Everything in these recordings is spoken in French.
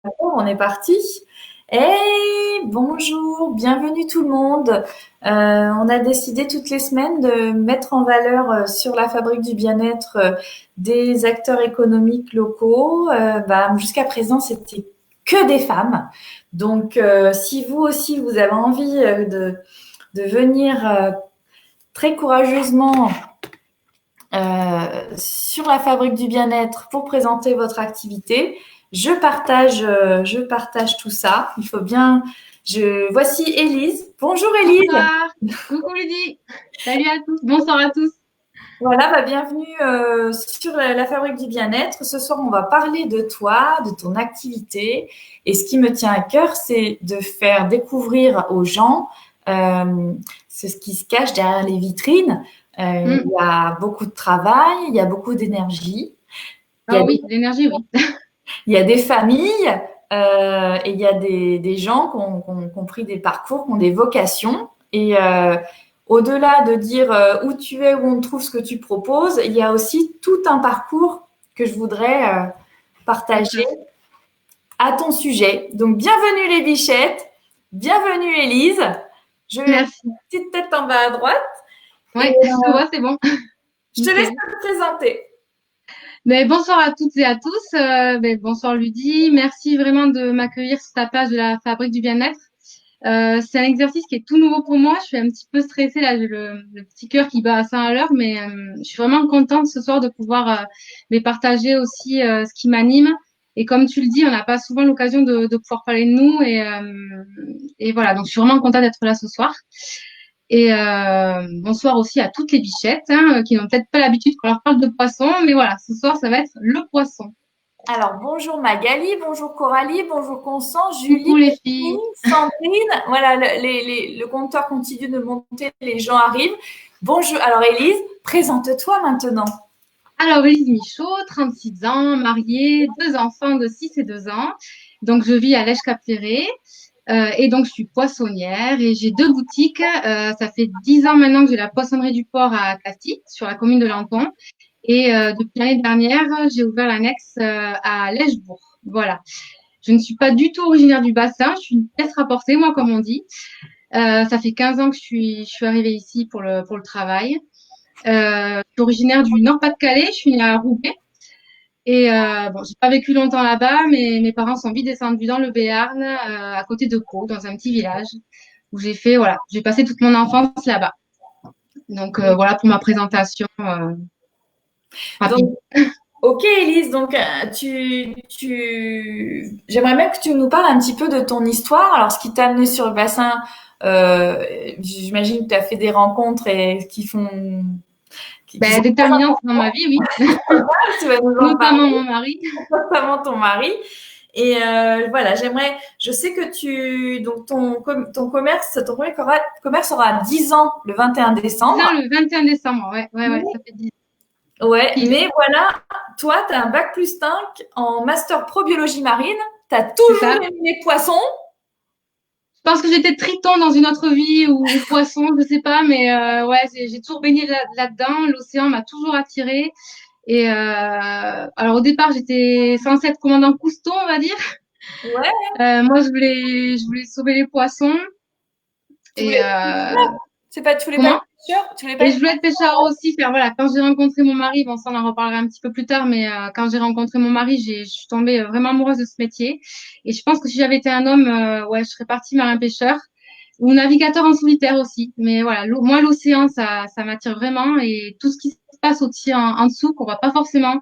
D'accord, on est parti. Hey, bonjour, bienvenue tout le monde. On a décidé toutes les semaines de mettre en valeur sur la fabrique du bien-être des acteurs économiques locaux. Jusqu'à présent, c'était que des femmes. Donc, si vous aussi, vous avez envie de venir très courageusement sur la fabrique du bien-être pour présenter votre activité. Je partage tout ça. Il faut bien. Voici Élise. Bonjour Élise. Bonsoir, coucou Lydie, salut à tous, bonsoir à tous. Voilà, bienvenue sur la fabrique du bien-être. Ce soir, on va parler de toi, de ton activité. Et ce qui me tient à cœur, c'est de faire découvrir aux gens c'est ce qui se cache derrière les vitrines. Il Hmm. y a beaucoup de travail, il y a beaucoup d'énergie. Il y a Ah oui, l'énergie, oui. Il y a des familles et il y a des gens qui ont pris des parcours, qui ont des vocations. Et au-delà de dire où tu es, où on trouve ce que tu proposes, il y a aussi tout un parcours que je voudrais partager D'accord. à ton sujet. Donc, bienvenue les bichettes, bienvenue Élise. Merci. Petite tête en bas à droite et Ouais, je vois, c'est bon, je te laisse nickel. te présenter. Mais bonsoir à toutes et à tous. Bonsoir Lydie, merci vraiment de m'accueillir sur ta page de la Fabrique du Bien-être. C'est un exercice qui est tout nouveau pour moi. Je suis un petit peu stressée là, j'ai le petit cœur qui bat à 100 à l'heure, mais je suis vraiment contente ce soir de pouvoir partager aussi ce qui m'anime. Et comme tu le dis, on n'a pas souvent l'occasion de pouvoir parler de nous et voilà. Donc je suis vraiment contente d'être là ce soir. Et bonsoir aussi à toutes les bichettes qui n'ont peut-être pas l'habitude qu'on leur parle de poisson, mais voilà, ce soir ça va être le poisson. Alors, bonjour Magali, bonjour Coralie, bonjour Constance, Julie, Coucou les Émilie, filles. Sandrine. Voilà, le compteur continue de monter, les gens arrivent. Bonjour. Alors, Élise, présente-toi maintenant. Alors, Élise Michaud, 36 ans, mariée, deux enfants de 6 et 2 ans. Donc, je vis à Lèche-Cap-Ferré. Et donc, je suis poissonnière et j'ai deux boutiques. Ça fait 10 ans maintenant que j'ai la poissonnerie du port à Castille, sur la commune de Lanton. Et depuis l'année dernière, j'ai ouvert l'annexe à Lèchebourg. Voilà. Je ne suis pas du tout originaire du bassin. Je suis une pièce rapportée, moi, comme on dit. Ça fait 15 ans que je suis arrivée ici pour le travail. Je suis originaire du Nord-Pas-de-Calais. Je suis née à Roubaix. Et bon, j'ai pas vécu longtemps là-bas, mais mes parents sont vite descendus dans le Béarn, à côté de Pau, dans un petit village où j'ai passé toute mon enfance là-bas. Donc voilà pour ma présentation rapide. Donc, ok, Élise, donc j'aimerais bien que tu nous parles un petit peu de ton histoire. Alors, ce qui t'a amené sur le bassin, j'imagine que tu as fait des rencontres et qui sont Déterminante dans ma vie, oui, tu vas nous en notamment parler, mon mari. notamment ton mari. Et voilà, je sais que donc ton commerce, ton premier commerce aura 10 ans le 21 10 ans décembre. le 21 décembre, ouais, ouais, ouais, ça fait 10 Ouais, pile, mais voilà, toi, tu as un bac plus 5 en master pro biologie marine. Tu as c'est toujours ça. aimé les poissons. Je pense que j'étais triton dans une autre vie ou poisson, je sais pas, mais ouais, j'ai toujours baigné là-dedans. L'océan m'a toujours attirée. Et alors au départ, j'étais censée être commandant Cousteau, on va dire. Ouais, Moi, je voulais sauver les poissons. tu Et voulais être pêcheur. C'est pas, tu voulais pas comment? être pêcheur? Tu voulais pas Et être je voulais être pêcheur aussi. Faire voilà, quand j'ai rencontré mon mari, bon ça on en reparlera un petit peu plus tard, mais quand j'ai rencontré mon mari, je suis tombée vraiment amoureuse de ce métier. Et je pense que si j'avais été un homme, ouais, je serais partie marin pêcheur ou navigateur en solitaire aussi. Mais voilà, moi l'océan, ça m'attire vraiment et tout ce qui se passe au-dessus, en dessous, qu'on voit pas forcément.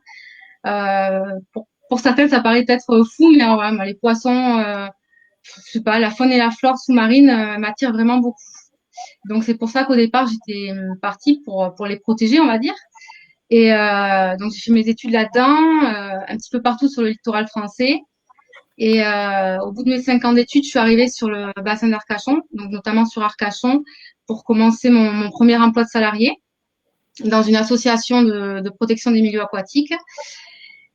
Pour certains, ça paraît être fou, mais ouais, moi, les poissons, je sais pas, la faune et la flore sous-marine m'attirent vraiment beaucoup. Donc c'est pour ça qu'au départ, j'étais partie pour les protéger, on va dire. Et donc j'ai fait mes études là-dedans, un petit peu partout sur le littoral français. Et au bout de mes 5 ans d'études, je suis arrivée sur le bassin d'Arcachon, donc notamment sur Arcachon, pour commencer mon premier emploi de salarié dans une association de protection des milieux aquatiques.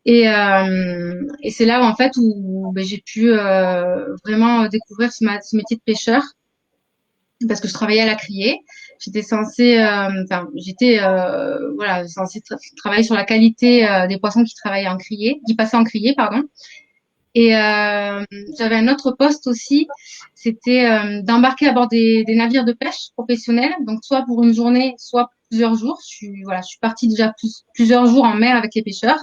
Et c'est là en fait où j'ai pu vraiment découvrir ce métier de pêcheur parce que je travaillais à la criée. J'étais censée, enfin, j'étais voilà, censée travailler sur la qualité des poissons qui travaillaient en criée, qui passaient en criée, pardon. Et j'avais un autre poste aussi, c'était d'embarquer à bord des navires de pêche professionnels, donc soit pour une journée, soit plusieurs jours. Je suis partie déjà plusieurs jours en mer avec les pêcheurs.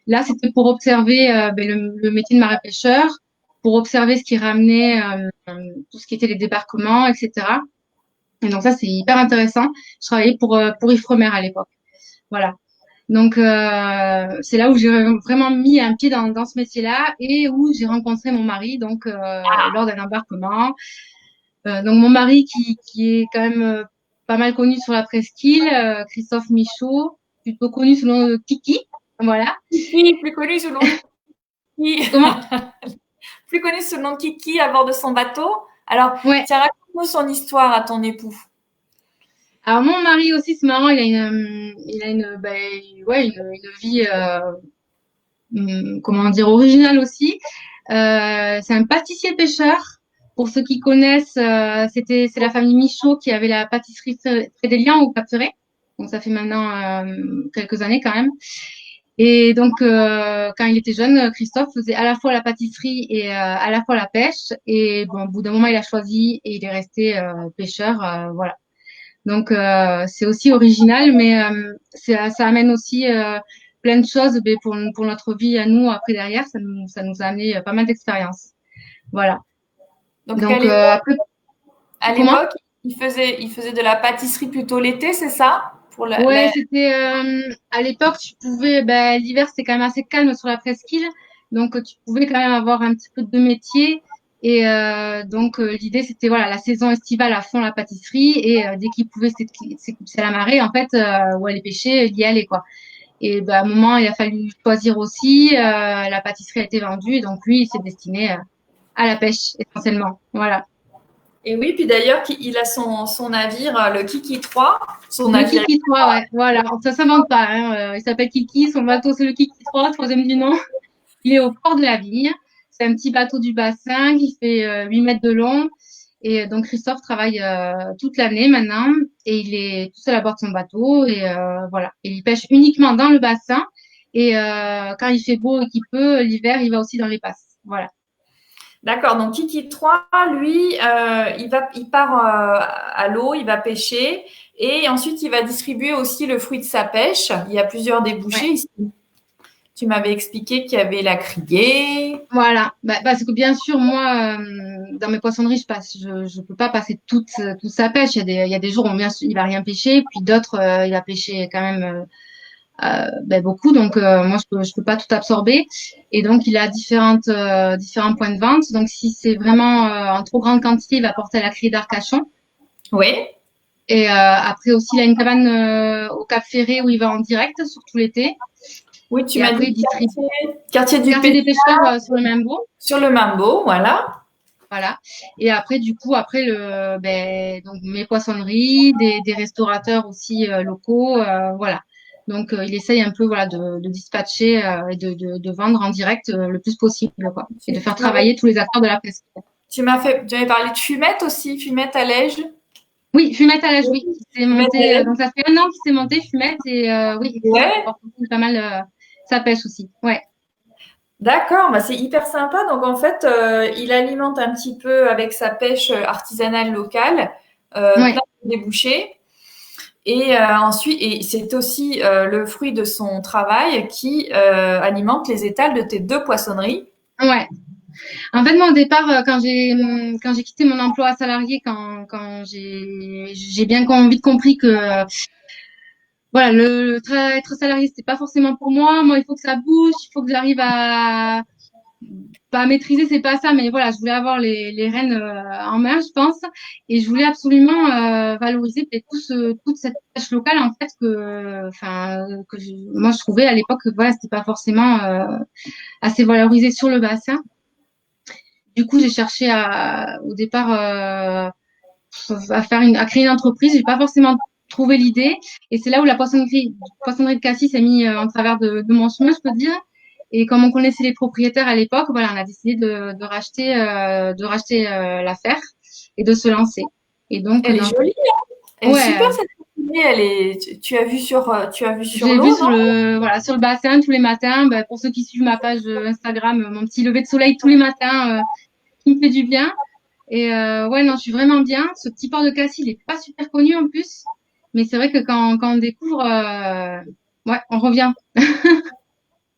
Là, c'était pour observer le métier de marin-pêcheur, pour observer ce qui ramenait, tout ce qui était les débarquements, etc. Et donc ça, c'est hyper intéressant. Je travaillais pour Ifremer à l'époque. Voilà. Donc c'est là où j'ai vraiment mis un pied dans ce métier-là et où j'ai rencontré mon mari donc lors d'un embarquement. Donc mon mari qui est quand même pas mal connu sur la presqu'île, Christophe Michaud, plutôt connu sous le nom de Kiki. Voilà. Kiki, plus connu sous le nom de Kiki. Comment? Plus connu sous le nom de Kiki à bord de son bateau. Alors, Ouais. tiens, raconte-nous son histoire à ton époux. Alors mon mari aussi, c'est marrant, il a une vie, comment dire, originale aussi. C'est un pâtissier pêcheur. Pour ceux qui connaissent, c'est la famille Michaud qui avait la pâtisserie Frédélien au Cap-Ferret. Donc ça fait maintenant quelques années quand même. Et donc quand il était jeune, Christophe faisait à la fois la pâtisserie et à la fois la pêche. Et bon, au bout d'un moment, il a choisi et il est resté pêcheur. Voilà. Donc c'est aussi original, mais ça amène aussi plein de choses pour notre vie à nous après derrière. Ça nous a amené pas mal d'expériences. Voilà. Donc, Donc après, à comment? l'époque, il faisait de la pâtisserie plutôt l'été, c'est ça? Pour Ouais, c'était à l'époque, tu pouvais, l'hiver c'était quand même assez calme sur la presqu'île, donc tu pouvais quand même avoir un petit peu de métier. Et donc l'idée c'était voilà la saison estivale à fond la pâtisserie et dès qu'il pouvait s'éclipser à la marée en fait ou aller pêcher, il y allait quoi. Et à un moment il a fallu choisir aussi, la pâtisserie a été vendue et donc lui il s'est destiné à la pêche essentiellement. Voilà. et oui, puis d'ailleurs, il a son navire, le Kiki 3, son Le navire. Kiki 3, ouais, voilà. Ça s'invente pas, hein. Il s'appelle Kiki, son bateau c'est le Kiki 3, troisième du nom. Il est au port de la Vigne. C'est un petit bateau du bassin qui fait 8 mètres de long. Et donc Christophe travaille toute l'année maintenant et il est tout seul à bord de son bateau et voilà. Et il pêche uniquement dans le bassin et quand il fait beau et qu'il peut, l'hiver, il va aussi dans les passes. Voilà. D'accord, donc Kiki 3, lui, il part à l'eau, il va pêcher et ensuite il va distribuer aussi le fruit de sa pêche. Il y a plusieurs débouchés Ouais. ici. Tu m'avais expliqué qu'il y avait la criée. Voilà, parce que bien sûr, moi, dans mes poissonneries, je peux pas passer toute sa pêche. Il y a des jours où bien sûr, il va rien pêcher, puis d'autres, il va pêcher quand même beaucoup. Donc moi, je peux pas tout absorber. Et donc, il a différents points de vente. Donc, si c'est vraiment en trop grande quantité, il va porter à la criée d'Arcachon. Oui. Et après aussi, il a une cabane au Cap Ferré où il va en direct, surtout l'été. Oui, tu Et m'as après, il dit distribue quartier du quartier Pêcheur des pêcheurs sur le Mambo. sur le Mambo, voilà. Voilà. Et après, du coup, donc mes poissonneries, des restaurateurs aussi locaux, voilà. Donc, il essaye un peu, voilà, de dispatcher et de vendre en direct le plus possible, quoi. Et de faire travailler tous les acteurs de la presse. Tu m'avais parlé de Fumette aussi, Fumette à Lège. Oui, Fumette à l'âge, oui, qui s'est Fumette à monté. Lège. Donc, ça fait un an qu'il s'est monté, Fumette, et oui, ça Ouais. apporte pas mal sa pêche aussi. Ouais. D'accord, bah c'est hyper sympa. Donc en fait, il alimente un petit peu avec sa pêche artisanale locale, plein Ouais. de débouchés. Et ensuite, et c'est aussi le fruit de son travail qui alimente les étals de tes deux poissonneries. Ouais. En fait, moi, au départ, quand j'ai quitté mon emploi salarié, quand j'ai bien vite compris que voilà, être salarié, c'était pas forcément pour moi. Moi, il faut que ça bouge, il faut que j'arrive à pas maîtriser, c'est pas ça, mais voilà, je voulais avoir les rênes en main, je pense, et je voulais absolument valoriser toute cette tâche locale en fait moi je trouvais à l'époque que voilà, c'était pas forcément assez valorisé sur le bassin. Du coup, j'ai cherché au départ à créer une entreprise. J'ai pas forcément trouvé l'idée, et c'est là où la poissonnerie de Cassis s'est mis en travers de mon chemin, je peux dire. Et comme on connaissait les propriétaires à l'époque, voilà, on a décidé de racheter l'affaire et de se lancer. Et donc, Elle est jolie, hein. Elle est super ouais, cette. Tu as vu tu as vu sur J'ai vu l'eau, sur non? sur le bassin tous les matins. Ben, pour ceux qui suivent ma page Instagram, mon petit lever de soleil tous les matins qui me fait du bien. Et ouais, non, je suis vraiment bien. Ce petit port de Cassis, il est pas super connu en plus. Mais c'est vrai que quand on découvre, ouais, on revient.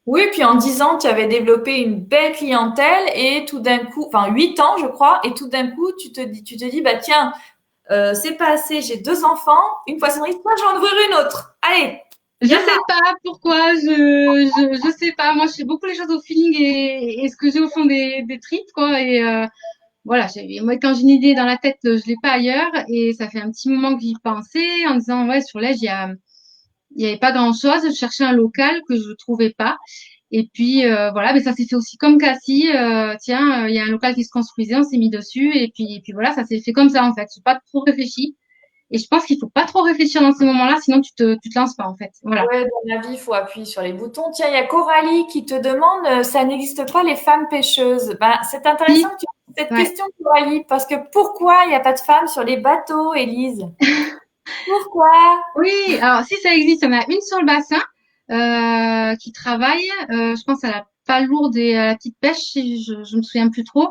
Oui, puis en 10 ans, tu avais développé une belle clientèle et tout d'un coup, enfin 8 ans, je crois, et tout d'un coup, tu te dis, bah tiens, c'est pas assez, j'ai 2 enfants, une poissonnerie, toi, je vais en ouvrir une autre. Allez, Je y en sais a. pas pourquoi, je sais pas. Moi, je fais beaucoup les choses au feeling et ce que j'ai au fond des tripes, quoi. Et voilà, moi, quand j'ai une idée dans la tête, je l'ai pas ailleurs. Et ça fait un petit moment que j'y pensais en disant, ouais, sur l'Ège, il y avait pas grand-chose. Je cherchais un local que je trouvais pas. Et puis voilà, mais ça s'est fait aussi comme Cassis. Tiens, il y a un local qui se construisait, on s'est mis dessus. Et puis voilà, ça s'est fait comme ça en fait. J'ai pas trop réfléchi. Et je pense qu'il faut pas trop réfléchir dans ces moments-là, sinon tu te lances pas en fait. Voilà. Ouais, dans la vie, il faut appuyer sur les boutons. Tiens, il y a Coralie qui te demande, ça n'existe pas les femmes pêcheuses. Ben, c'est intéressant Si, que tu poses cette ouais. question, Coralie, parce que pourquoi il n'y a pas de femmes sur les bateaux, Élise? Pourquoi? Oui, alors si ça existe, il y en a une sur le bassin qui travaille. Je pense à la palourde et à la petite pêche, si je me souviens plus trop.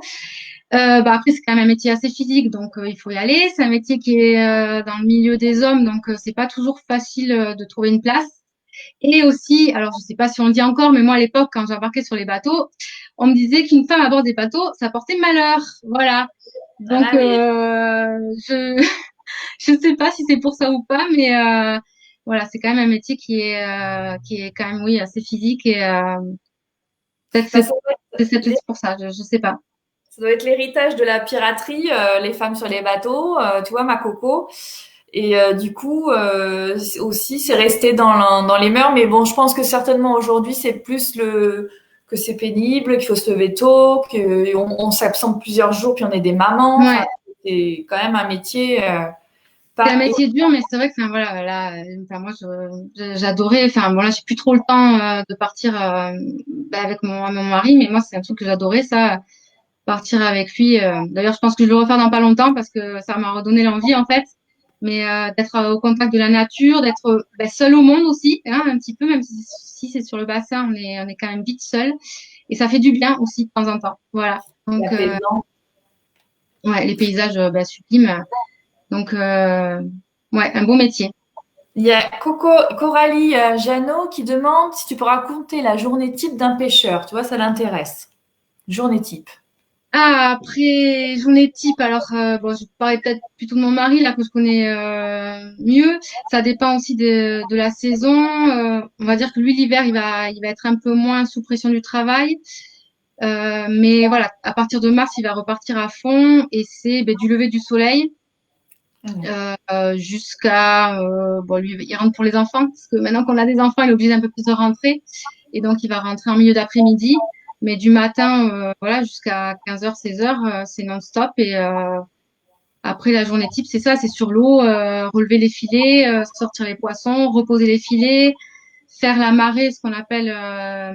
Bah après, c'est quand même un métier assez physique, donc il faut y aller. C'est un métier qui est dans le milieu des hommes, donc c'est pas toujours facile de trouver une place. Et aussi, alors je sais pas si on le dit encore, mais moi à l'époque, quand j'embarquais sur les bateaux, on me disait qu'une femme à bord des bateaux, ça portait malheur. Voilà. Donc Ah oui, je je sais pas si c'est pour ça ou pas, mais voilà, c'est quand même un métier qui est quand même oui assez physique et peut-être bah, ça doit c'est être peut-être pour ça, je sais pas. ça doit être l'héritage de la piraterie, les femmes sur les bateaux, tu vois, ma coco. Et du coup, aussi, c'est resté dans les mœurs. Mais bon, je pense que certainement aujourd'hui, c'est plus que c'est pénible, qu'il faut se lever tôt, on s'absente plusieurs jours, puis on est des mamans. Enfin, Ouais, c'est quand même un métier c'est un pas. métier dur, mais c'est vrai que enfin voilà, là, enfin moi j'adorais. Enfin bon là, j'ai plus trop le temps de partir bah, avec mon mari, mais moi c'est un truc que j'adorais ça, partir avec lui. D'ailleurs, je pense que je vais le refaire dans pas longtemps parce que ça m'a redonné l'envie en fait. Mais d'être au contact de la nature, d'être ben, seul au monde aussi, hein, un petit peu, même si c'est sur le bassin, on est quand même vite seul. Et ça fait du bien aussi de temps en temps. Voilà. Donc, Apaisant. ouais, les paysages ben, sublimes. Donc, ouais, un beau métier. Il y a Coralie Jeannot qui demande si tu peux raconter la journée type d'un pêcheur. Tu vois, ça l'intéresse. Journée type. Ah, après, journée type, alors, bon, je parlais peut-être plutôt de mon mari, là, que je connais mieux. Ça dépend aussi de la saison. On va dire que lui, l'hiver, il va être un peu moins sous pression du travail. Mais voilà, à partir de mars, il va repartir à fond et c'est ben, du lever du soleil jusqu'à bon lui il rentre pour les enfants parce que maintenant qu'on a des enfants, il est obligé d'un peu plus de rentrer et donc il va rentrer en milieu d'après-midi. Mais du matin voilà jusqu'à 15h, 16h, c'est non-stop et après la journée type, c'est ça, c'est sur l'eau, relever les filets, sortir les poissons, reposer les filets, faire la marée, ce qu'on appelle la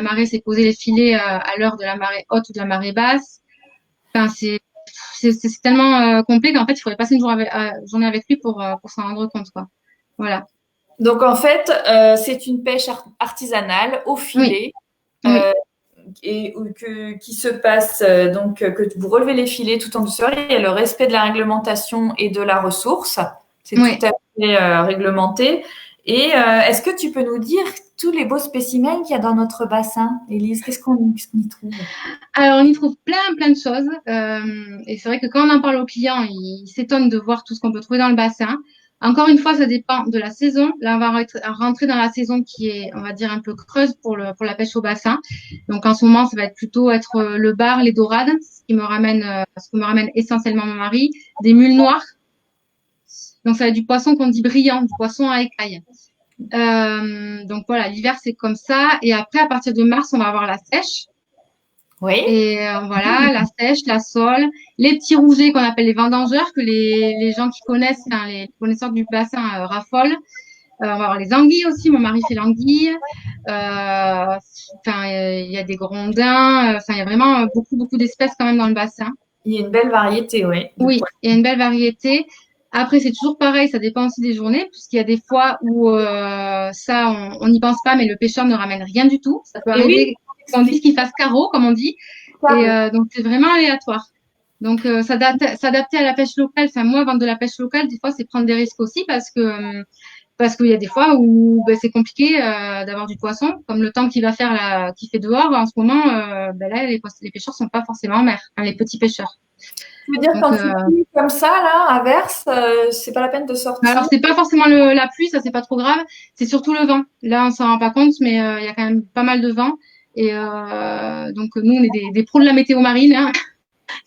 marée, c'est poser les filets à l'heure de la marée haute ou de la marée basse. Enfin, c'est tellement complet qu'en fait, il faudrait passer une journée avec lui pour s'en rendre compte, quoi. Voilà. Donc en fait, c'est une pêche artisanale au Oui, filet oui, qui se passe que vous relevez les filets tout en douceur. Il y a le respect de la réglementation et de la ressource. C'est tout oui. à fait réglementé. Et est-ce que tu peux nous dire tous les beaux spécimens qu'il y a dans notre bassin, Élise? Qu'est-ce qu'on y trouve? Alors, on y trouve plein de choses. Et c'est vrai que quand on en parle aux clients, ils s'étonnent de voir tout ce qu'on peut trouver dans le bassin. Encore une fois, ça dépend de la saison. Là, on va rentrer dans la saison qui est, on va dire, un peu creuse pour la pêche au bassin. Donc, en ce moment, ça va être plutôt être le bar, les dorades, ce qui me ramène essentiellement mon mari, des mules noires. Donc, ça va être du poisson qu'on dit brillant, du poisson à écailles. Donc voilà, l'hiver c'est comme ça. Et après, à partir de mars, on va avoir la sèche. Oui. Et voilà, la sèche, la sole, les petits rougets qu'on appelle les vendangeurs, que les gens qui connaissent, enfin, les connaisseurs du bassin raffolent. On va avoir les anguilles aussi, mon mari fait l'anguille. Enfin, il y a des grondins. Enfin, il y a vraiment beaucoup d'espèces quand même dans le bassin. Il y a une belle variété, oui, de Oui, poissons. il y a une belle variété. Après, c'est toujours pareil, ça dépend aussi des journées, puisqu'il y a des fois où ça, on n'y pense pas, mais le pêcheur ne ramène rien du tout. Ça peut Et oui, arriver qu'on dise qu'il fasse carreau, comme on dit, et explique. donc c'est vraiment aléatoire. Donc s'adapter à la pêche locale, enfin moi, vendre de la pêche locale, des fois, c'est prendre des risques aussi parce qu'il y a des fois où ben, c'est compliqué d'avoir du poisson, comme le temps qu'il va faire là, qu'il fait dehors en ce moment. Ben là, les pêcheurs sont pas forcément en mer, hein, les petits pêcheurs. Tu veux dire Donc quand il pleut comme ça, là, à verse, c'est pas la peine de sortir? alors, c'est pas forcément la pluie, ça c'est pas trop grave. C'est surtout le vent. Là, on s'en rend pas compte, mais il y a quand même pas mal de vent. Et donc, nous, on est des pros de la météo marine, hein.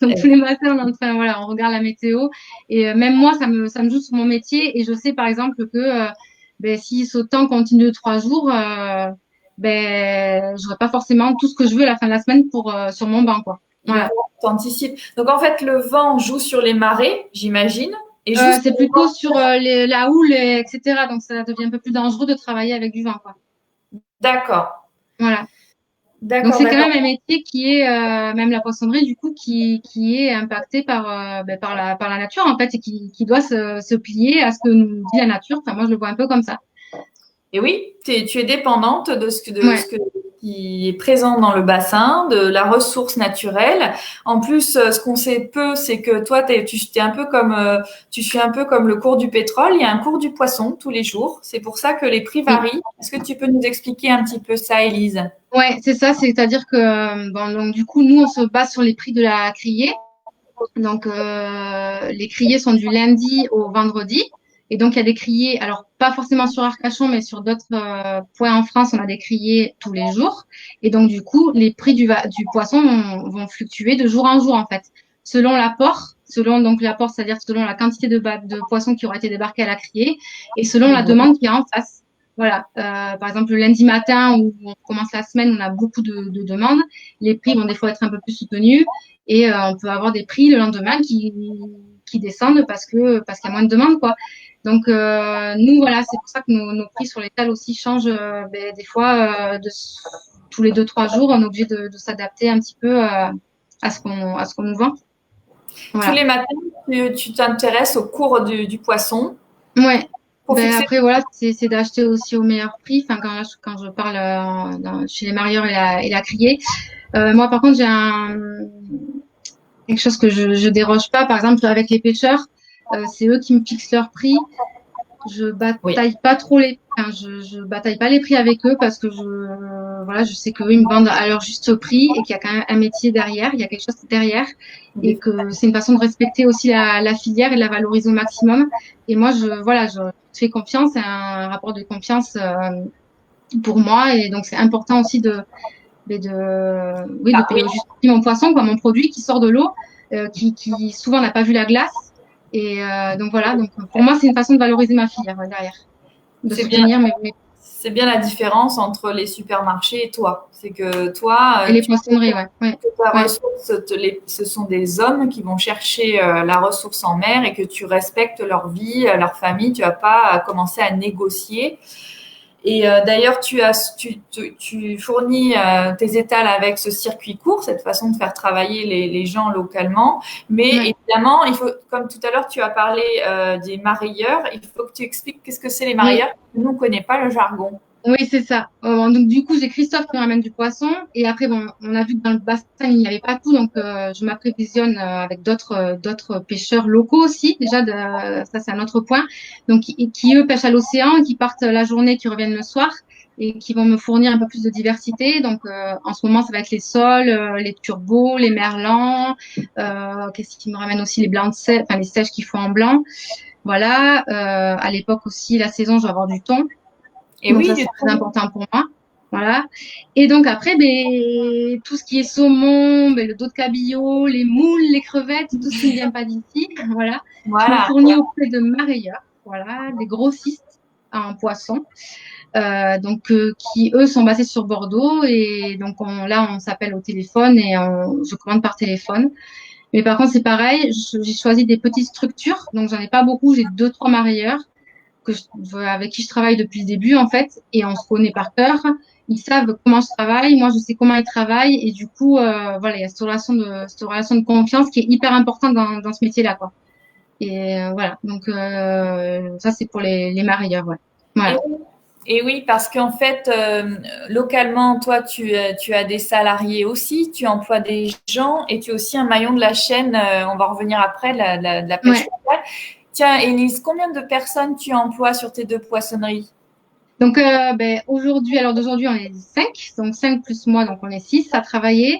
Donc, tous les matins, on est en train, voilà, on regarde la météo. Et même moi, ça me joue sur mon métier. Et je sais, par exemple, que ben, si ce temps continue de 3 jours, ben, j'aurai pas forcément tout ce que je veux à la fin de la semaine pour sur mon banc, quoi. Il va Voilà. falloir que tu anticipes. Donc, en fait, le vent joue sur les marées, j'imagine, et joue sur C'est les plutôt vents. sur la houle, etc. Donc, ça devient un peu plus dangereux de travailler avec du vent, quoi. D'accord. Voilà. Donc D'accord, c'est quand d'accord. même un métier qui est, même la poissonnerie du coup, qui est impacté ben, par la nature en fait, et qui doit se plier à ce que nous dit la nature. Enfin moi je le vois un peu comme ça. Et oui, tu es dépendante de Ouais, ce qui est présent dans le bassin, de la ressource naturelle. En plus, ce qu'on sait peu, c'est que toi, t'es un peu comme, tu suis un peu comme le cours du pétrole. Il y a un cours du poisson tous les jours. C'est pour ça que les prix oui. varient. Est-ce que tu peux nous expliquer un petit peu ça, Élise? Ouais, c'est ça, c'est-à-dire que bon donc du coup nous on se base sur les prix de la criée. Donc, les criées sont du lundi au vendredi. Et donc, il y a des criées, alors pas forcément sur Arcachon, mais sur d'autres points en France, on a des criées tous les jours. Et donc, du coup, les prix du poisson vont fluctuer de jour en jour, en fait, selon l'apport, selon donc l'apport, c'est-à-dire selon la quantité de poissons qui aura été débarqué à la criée, et selon la demande qu'il y a en face. Voilà. Par exemple, le lundi matin où on commence la semaine, on a beaucoup de demandes. Les prix vont des fois être un peu plus soutenus. Et on peut avoir des prix le lendemain qui descendent parce qu'il y a moins de demande, quoi. Donc nous voilà, c'est pour ça que nos prix sur les tales aussi changent ben, des fois tous les 2 3 jours, on est obligé de s'adapter un petit peu à ce qu'on nous vend. Tous Voilà. les matins, tu t'intéresses au cours du poisson Ouais. pour Ben fixer. après voilà, c'est d'acheter aussi au meilleur prix. Enfin quand je parle chez les marieurs et la criée. Moi par contre j'ai quelque chose que je déroge pas. Par exemple, avec les pêcheurs, c'est eux qui me fixent leur prix. Je Oui. bataille pas trop enfin, je bataille pas les prix avec eux parce que voilà, je sais qu'eux, ils me vendent à leur juste prix et qu'il y a quand même un métier derrière, il y a quelque chose derrière et que c'est une façon de respecter aussi la filière et de la valoriser au maximum. Et moi, voilà, je fais confiance, c'est un rapport de confiance pour moi et donc c'est important aussi oui, de Ah, payer oui. au juste prix mon poisson, quoi, mon produit qui sort de l'eau, qui souvent n'a pas vu la glace. Et donc voilà, donc pour moi, c'est une façon de valoriser ma filière derrière, de C'est bien. soutenir C'est bien la différence entre les supermarchés et toi. C'est que toi, et les poissonneries, ouais, ouais, que ta ouais. ressource, ce sont des hommes qui vont chercher la ressource en mer et que tu respectes leur vie, leur famille. Tu vas pas commencer à négocier. Et d'ailleurs, tu fournis tes étals avec ce circuit court, cette façon de faire travailler les gens localement. Mais Ouais. évidemment, il faut, comme tout à l'heure, tu as parlé des marailleurs. Il faut que tu expliques qu'est-ce que c'est les Oui, marailleurs. Nous, on ne connaît pas le jargon. oui, c'est ça. Donc du coup, j'ai Christophe qui me ramène du poisson. Et après, bon, on a vu que dans le bassin, il n'y avait pas tout. Donc je m'apprévisionne avec d'autres pêcheurs locaux aussi. Déjà, ça, c'est un autre point. Donc eux, pêchent à l'océan, qui partent la journée, qui reviennent le soir et qui vont me fournir un peu plus de diversité. Donc en ce moment, ça va être les sols, les turbos, les merlans. Qu'est-ce qui me ramène aussi les blancs de sèche, enfin les sèches qui font en blanc. Voilà. À l'époque aussi, la saison, je vais avoir du thon. Et Donc oui, ça, c'est très important pour moi. Voilà. Et donc après, ben, tout ce qui est saumon, ben, le dos de cabillaud, les moules, les crevettes, tout ce qui ne vient pas d'ici, voilà. Je me voilà. fournis auprès de marailleurs, voilà, des grossistes en poisson, donc qui eux sont basés sur Bordeaux et donc là on s'appelle au téléphone et je commande par téléphone. Mais par contre c'est pareil, j'ai choisi des petites structures, donc j'en ai pas beaucoup, j'ai 2 3 marailleurs avec qui je travaille depuis le début, en fait, et on se connaît par cœur. Ils savent comment je travaille, moi je sais comment ils travaillent, et du coup, voilà, il y a cette relation de confiance qui est hyper importante dans ce métier-là, quoi. Et voilà. Donc ça c'est pour les marailleurs, ouais. Et Voilà. oui, et oui, parce qu'en fait, localement, toi, tu as des salariés aussi, tu emploies des gens et tu es aussi un maillon de la chaîne. On va revenir après, de la pêche Ouais. locale. Tiens, Élise, combien de personnes tu emploies sur tes deux poissonneries? Donc aujourd'hui, à l'heure d'aujourd'hui, on est 5, donc 5 plus moi, donc on est 6 à travailler.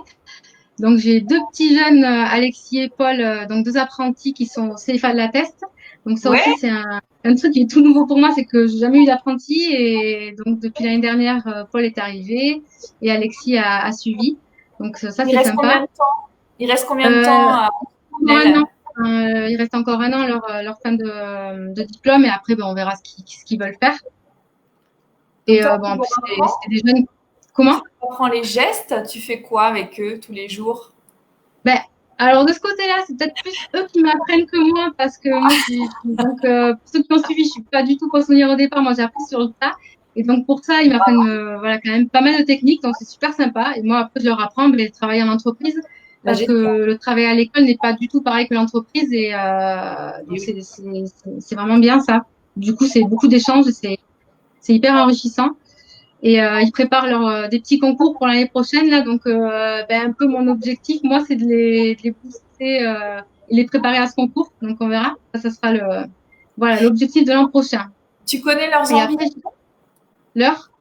Donc j'ai deux petits jeunes, Alexis et Paul, donc deux apprentis qui sont CFA de la Teste. Donc ça aussi Ouais, c'est un truc qui est tout nouveau pour moi, c'est que j'ai jamais eu d'apprenti et donc depuis l'année dernière, Paul est arrivé et Alexis a suivi. Donc ça il c'est reste sympa. combien de temps? Il reste combien de temps Euh, à Encore un Lille? an. Il reste encore un an leur fin de diplôme et après ben, on verra ce qu'ils veulent faire. Donc Et toi, bon tu en leur plus apprends, c'est des jeunes. Comment? tu leur apprends les gestes, tu fais quoi avec eux tous les jours? Ben, alors de ce côté-là, c'est peut-être plus eux qui m'apprennent que moi, parce que moi, donc pour ceux qui ont suivi, je suis pas du tout poissonnière au départ. Moi, j'ai appris sur le tas, et donc pour ça, ils m'apprennent voilà quand même pas mal de techniques, donc c'est super sympa. Et moi, après, je leur apprends de travailler en entreprise, Bah, parce j'ai que le travail à l'école n'est pas du tout pareil que l'entreprise, et donc oui. c'est vraiment bien ça. Du coup, c'est beaucoup d'échanges, et c'est hyper enrichissant. Et ils préparent des petits concours pour l'année prochaine là, donc un peu mon objectif, moi, c'est de les booster et les préparer à ce concours. Donc on verra. Ça sera voilà l'objectif de l'an prochain. Tu connais leurs Et après ambitions? l'heure.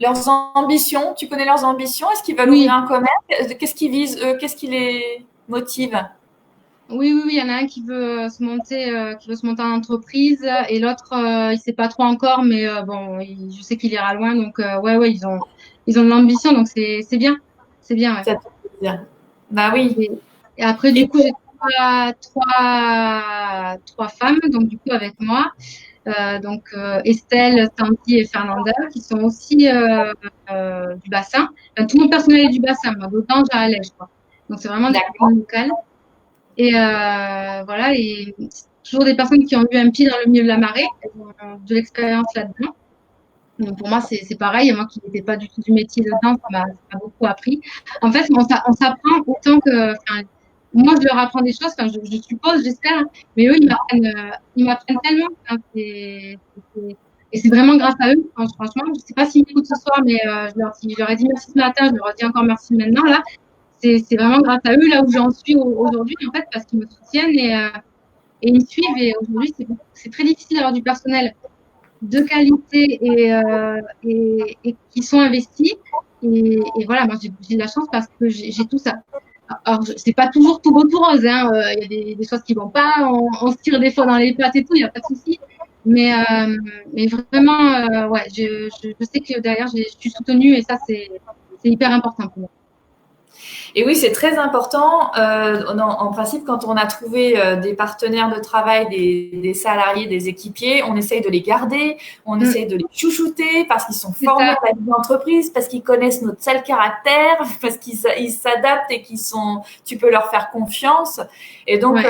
Leurs ambitions, tu connais leurs ambitions? Est-ce qu'ils veulent ouvrir Oui, un commerce? Qu'est-ce qu'ils visent, eux? Qu'est-ce qui les motive? oui. Il y en a un qui veut se monter en entreprise et l'autre, il sait pas trop encore, mais bon, je sais qu'il ira loin. Donc ouais, ils ont de l'ambition, donc c'est bien, c'est bien, ouais. Ça te fait plaisir. Bah oui. Et, et après, Et du coup, j'ai trois femmes, donc du coup, avec moi. Donc, Estelle, Tanti et Fernanda, qui sont aussi du bassin. Enfin, tout mon personnel est du bassin, moi, d'Autange à Alège, quoi. Donc, c'est vraiment des d'accord. personnes locales. Et voilà, et c'est toujours des personnes qui ont eu un pied dans le milieu de la marée, elles ont de l'expérience là-dedans. Donc, pour moi, c'est pareil. Moi qui n'étais pas du tout du métier dedans, ça m'a beaucoup appris. En fait, on s'apprend autant que, enfin, moi, je leur apprends des choses, enfin, je suppose, j'espère, mais eux, ils m'apprennent tellement. Enfin, et c'est vraiment grâce à eux, franchement. Je sais pas s'ils m'écoutent ce soir, mais si je leur ai dit merci ce matin, je leur ai dit encore merci maintenant, là. C'est vraiment grâce à eux, là où j'en suis aujourd'hui, en fait, parce qu'ils me soutiennent et ils me suivent. Et aujourd'hui, c'est très difficile d'avoir du personnel de qualité et qui sont investis. Et voilà, moi j'ai de la chance parce que j'ai tout ça. Alors, c'est pas toujours tout beau tout rose, hein. Il y a des choses qui vont pas, on se tire des fois dans les pattes et tout, il n'y a pas de souci. Mais vraiment, ouais, je sais que derrière, je suis soutenue et ça, c'est hyper important pour moi. Et oui, c'est très important. En principe, quand on a trouvé des partenaires de travail, des salariés, des équipiers, on essaye de les garder, on Mm, essaye de les chouchouter parce qu'ils sont c'est formés ça. à la vie d'entreprise, parce qu'ils connaissent notre sale caractère, parce qu'ils s'adaptent et qu'ils sont, tu peux leur faire confiance. Et donc, Ouais.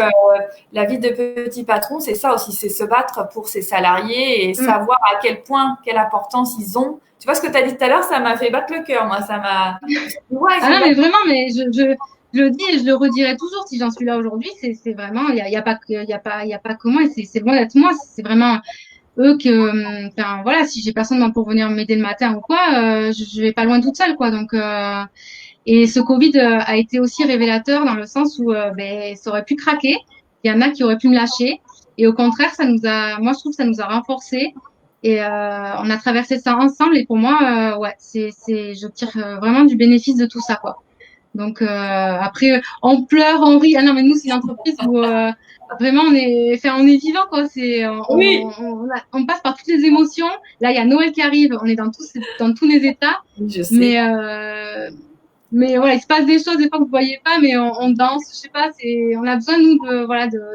la vie de petit patron, c'est ça aussi, c'est se battre pour ses salariés et Mm. savoir à quel point, quelle importance ils ont. Tu vois ce que tu as dit tout à l'heure, ça m'a fait battre le cœur, moi, ça m'a. Ouais, il Ah faut non, battre. mais vraiment, mais je le dis et je le redirai toujours si j'en suis là aujourd'hui. C'est vraiment, il y a pas que, il y a pas que moi. C'est loin d'être moi. C'est vraiment eux que, enfin voilà, si j'ai personne pour venir m'aider le matin ou quoi, je vais pas loin toute seule, quoi. Donc, et ce Covid a été aussi révélateur dans le sens où ça aurait pu craquer. Il y en a qui auraient pu me lâcher. Et au contraire, moi je trouve que ça nous a renforcés. Et on a traversé ça ensemble. Et pour moi, ouais, je tire vraiment du bénéfice de tout ça, quoi. Donc après, on pleure, on rit. Ah non, mais nous, c'est une entreprise où vraiment on est vivant, quoi. Oui, On passe par toutes les émotions. Là, il y a Noël qui arrive. On est dans tous les états. je sais. Mais mais voilà, il se passe des choses des fois que vous voyez pas, mais on danse. Je sais pas. On a besoin nous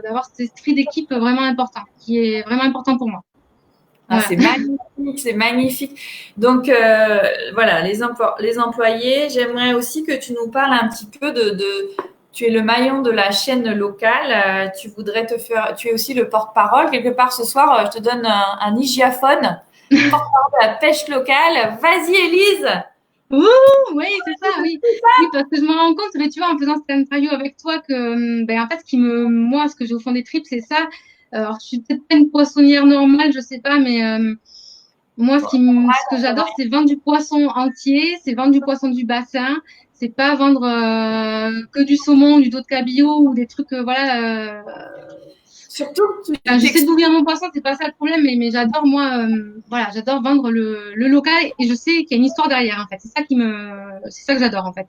d'avoir cet esprit d'équipe vraiment important, qui est vraiment important pour moi. Ah, Voilà. c'est magnifique, c'est magnifique. Donc voilà, les employés, j'aimerais aussi que tu nous parles un petit peu tu es le maillon de la chaîne locale, tu voudrais te faire, tu es aussi le porte-parole. Quelque part ce soir, je te donne un hygiaphone, porte-parole de la pêche locale. Vas-y, Élise! Ouh, oui, c'est ça, oui. Oui, parce que je me rends compte, mais tu vois, en faisant cette interview avec toi, que, en fait, moi, ce que j'ai au fond des tripes, c'est ça. Alors, je suis peut-être pas une poissonnière normale, je sais pas, mais moi, ce que j'adore, c'est vendre du poisson entier, c'est vendre du poisson du bassin, c'est pas vendre que du saumon, du dos de cabillaud ou des trucs, voilà. Surtout que tu Enfin, je sais d'où t'expliques. vient mon poisson, c'est pas ça le problème, mais j'adore, moi, voilà, j'adore vendre le local et je sais qu'il y a une histoire derrière, en fait. C'est ça que j'adore, en fait.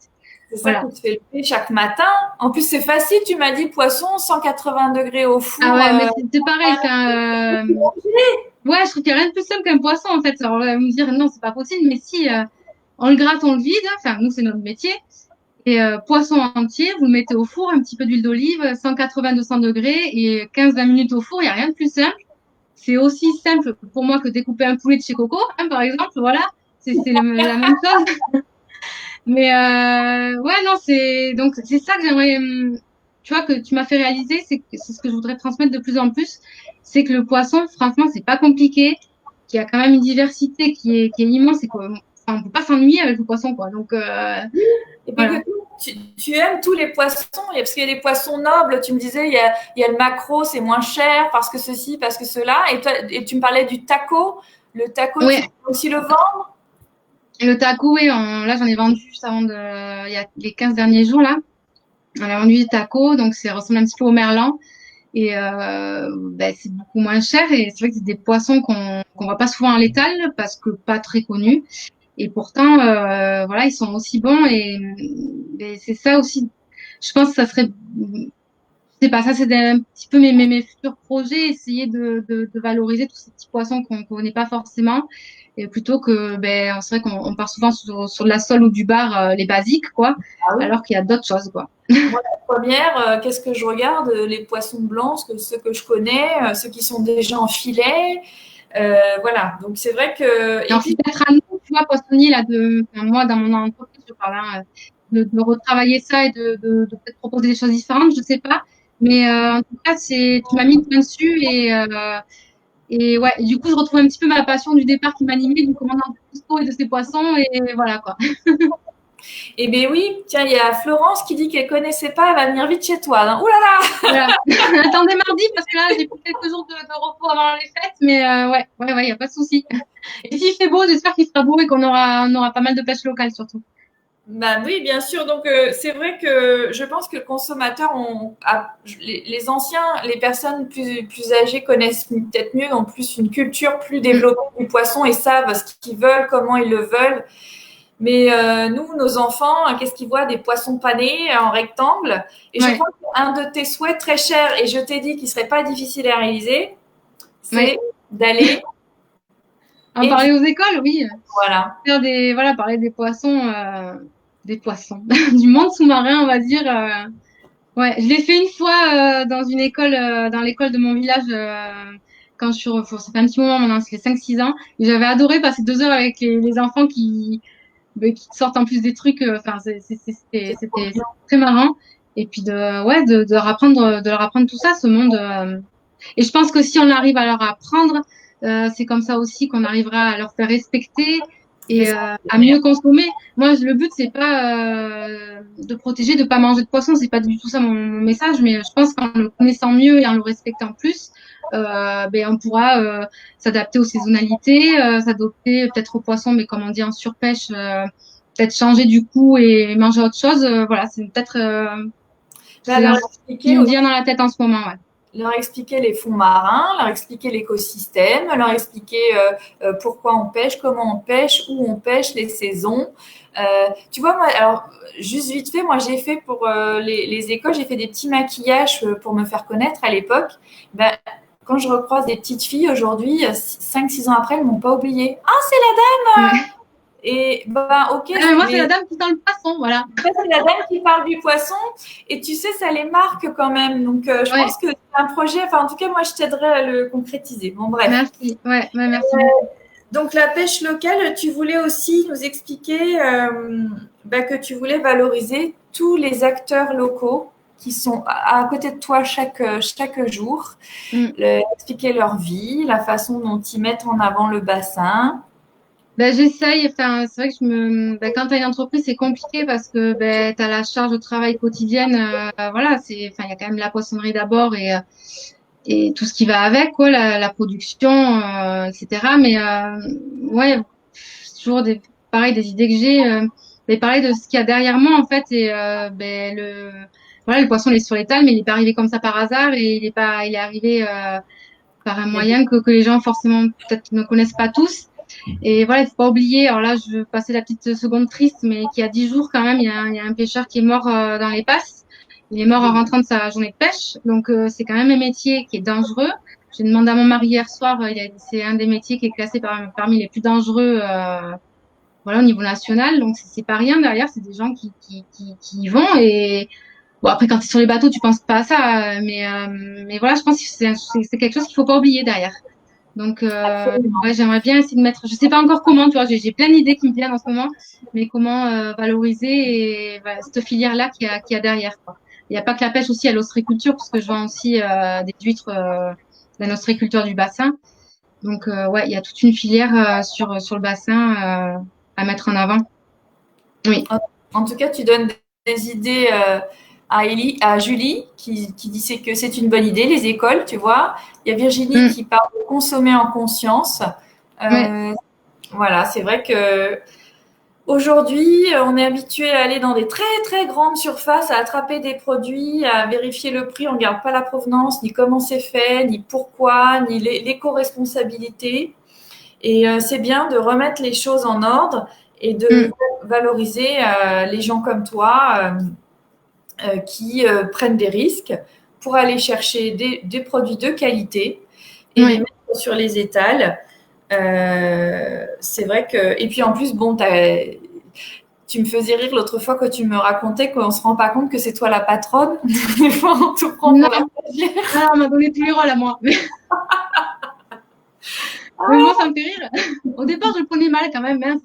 C'est ça que Voilà. tu fais lever chaque matin. En plus, c'est facile, tu m'as dit poisson, 180 degrés au Ah four. ouais, mais c'est pareil. Enfin, ouais, je trouve qu'il n'y a rien de plus simple qu'un poisson, en fait. Alors, là, vous me dire, non, c'est pas possible, mais si, on le gratte, on le vide. Enfin, nous, c'est notre métier. Et poisson entier, vous le mettez au four, un petit peu d'huile d'olive, 180-200 degrés et 15-20 minutes au four. Il n'y a rien de plus simple. C'est aussi simple pour moi que découper un poulet de chez Coco, hein, par exemple. Voilà, la même chose. Mais ouais, non, c'est ça que j'aimerais, tu vois, que tu m'as fait réaliser, c'est ce que je voudrais transmettre de plus en plus, c'est que le poisson, franchement, c'est pas compliqué, qu'il y a quand même une diversité qui est immense et qu'on enfin, on peut pas s'ennuyer avec le poisson, quoi. Donc Et puis que voilà. tu aimes tous les poissons, parce qu'il y a des poissons nobles, tu me disais, il y a le maquereau, c'est moins cher parce que ceci, parce que cela. Et, toi, et tu me parlais du taco. Le taco, tu Ouais, peux aussi le vendre. et le taco, oui, là j'en ai vendu juste avant il y a les 15 derniers jours là. On a vendu des tacos, donc c'est ressemble un petit peu au merlan. Et ben, c'est beaucoup moins cher et c'est vrai que c'est des poissons qu'on voit pas souvent à l'étal parce que pas très connus. Et pourtant, voilà, ils sont aussi bons et c'est ça aussi. Je pense que ça serait, c'est pas ça, c'est un petit peu mes futurs projets, essayer de valoriser tous ces petits poissons qu'on connaît pas forcément. Et plutôt que, ben, c'est vrai qu'on part souvent sur de la sole ou du bar, les basiques, quoi, Ah oui. alors qu'il y a d'autres choses, quoi. Moi, la première, qu'est-ce que je regarde? Les poissons blancs, ceux que je connais, ceux qui sont déjà en filet. Voilà. Donc c'est vrai que. Et Alors, c'est puis, peut-être à nous, tu vois, poissonniers, là, enfin, moi, dans mon entreprise, je parle, hein, de retravailler ça et de peut-être proposer des choses différentes, je sais pas. Mais en tout cas, tu m'as mis le point dessus et ouais, du coup, je retrouve un petit peu ma passion du départ qui m'animait, du commandant de Cusco et de ses poissons et voilà, quoi. eh bien oui, tiens, il y a Florence qui dit qu'elle connaissait pas, elle va venir vite chez toi. Hein. Ouh là là! Voilà. Attendez mardi parce que là, j'ai pris quelques jours de repos avant les fêtes, mais ouais, y a pas de souci. Et s'il fait beau, j'espère qu'il sera beau et on aura pas mal de pêche locale surtout. Bah oui, bien sûr. Donc c'est vrai que je pense que le consommateur, les anciens, les personnes plus âgées connaissent peut-être mieux, ont plus une culture plus Mm. développée du poisson et savent ce qu'ils veulent, comment ils le veulent. Mais nous, nos enfants, qu'est-ce qu'ils voient? Des poissons panés en rectangle. Et je Ouais, crois qu'un de tes souhaits très chers, et je t'ai dit qu'il serait pas difficile à réaliser, ouais. c'est d'aller En et parler aux écoles, oui. voilà. Faire voilà, parler des poissons, du monde sous-marin, on va dire. Ouais, je l'ai fait une fois dans une école, dans l'école de mon village, quand ça fait un petit moment maintenant, c'est les 5-6 ans. Et j'avais adoré passer 2 heures avec les enfants qui sortent en plus des trucs. Enfin, C'est trop c'était bien. très marrant. Et puis ouais, de leur apprendre tout ça, ce monde. Et je pense que si on arrive à leur apprendre, c'est comme ça aussi qu'on arrivera à leur faire respecter Mais et ça, c'est à bien. mieux consommer. Moi, le but, c'est pas de protéger, de pas manger de poisson. C'est pas du tout ça mon message. Mais je pense qu'en le connaissant mieux et en le respectant plus, ben, on pourra s'adapter aux saisonnalités, s'adapter peut-être aux poissons, mais comme on dit en surpêche, peut-être changer du coup et manger autre chose. Voilà, c'est peut-être Là, c'est leur ce qui expliquer me vient dans la tête en ce moment. Ouais. leur expliquer les fonds marins, leur expliquer l'écosystème, leur expliquer pourquoi on pêche, comment on pêche, où on pêche, les saisons. Tu vois, moi, alors, juste vite fait, moi, j'ai fait pour les écoles, j'ai fait des petits maquillages pour me faire connaître à l'époque. Ben, quand je recroise des petites filles aujourd'hui, 5-6 ans après, elles m'ont pas oublié. Ah, c'est la dame! Ouais. Et ben, ok, Ah, mais moi, c'est la mais dame qui sent le poisson, voilà. ça, c'est la dame qui parle du poisson. Et tu sais, ça les marque quand même. Donc, je Ouais, pense que c'est un projet. Enfin, en tout cas, moi, je t'aiderai à le concrétiser. Bon, bref. merci. Ouais, merci beaucoup. Donc, la pêche locale, tu voulais aussi nous expliquer bah, que tu voulais valoriser tous les acteurs locaux qui sont à côté de toi chaque jour, Mm. expliquer leur vie, la façon dont ils mettent en avant le bassin. Ben, j'essaye, enfin, c'est vrai que quand tu as une entreprise, c'est compliqué parce que ben, tu as la charge de travail quotidienne. Voilà, il y a quand même la poissonnerie d'abord et tout ce qui va avec, quoi, la production, etc. Mais ouais, c'est toujours pareil, des idées que j'ai, mais parler de ce qu'il y a derrière moi, en fait, et ben, voilà, le poisson il est sur l'étal, mais il est pas arrivé comme ça par hasard, et il est arrivé par un Il y a des- moyen que les gens forcément peut-être ne connaissent pas tous. Et voilà, il faut pas oublier, alors là, je veux passer la petite seconde triste, mais qu'il y a 10 jours quand même, il y a un pêcheur qui est mort dans les passes. Il est mort en rentrant de sa journée de pêche. Donc, c'est quand même un métier qui est dangereux. J'ai demandé à mon mari hier soir, c'est un des métiers qui est classé parmi les plus dangereux, voilà, au niveau national. Donc, c'est pas rien derrière, c'est des gens qui y vont. Et bon, après, quand tu es sur les bateaux, tu penses pas à ça. Mais voilà, je pense que c'est quelque chose qu'il faut pas oublier derrière. Donc, Absolument. ouais, j'aimerais bien essayer de mettre, je sais pas encore comment, tu vois, j'ai plein d'idées qui me viennent en ce moment, mais comment valoriser et, voilà, cette filière-là qu'il y a derrière, quoi. Il n'y a pas que la pêche aussi, à l'ostréiculture, parce que je vends aussi des huîtres d'un ostréiculteur du bassin. Donc, ouais, il y a toute une filière sur le bassin à mettre en avant. Oui. En tout cas, tu donnes des idées à Julie qui dit que c'est une bonne idée, les écoles, tu vois. Il y a Virginie Mm. qui parle de consommer en conscience. Ouais. Euh, voilà, c'est vrai que aujourd'hui, on est habitué à aller dans des très très grandes surfaces, à attraper des produits, à vérifier le prix. On ne regarde pas la provenance, ni comment c'est fait, ni pourquoi, ni l'éco-responsabilité. Et c'est bien de remettre les choses en ordre et de Mm. valoriser les gens comme toi qui prennent des risques pour aller chercher des produits de qualité et les Ouais. mettre sur les étals. C'est vrai que et puis en plus bon tu me faisais rire l'autre fois quand tu me racontais qu'on se rend pas compte que c'est toi la patronne. Des fois on te prend pour la Non, stagiaire. ah, on m'a donné tous les rôles à moi. Mais moi, ça me fait rire. Au départ, je le prenais mal quand même, mince.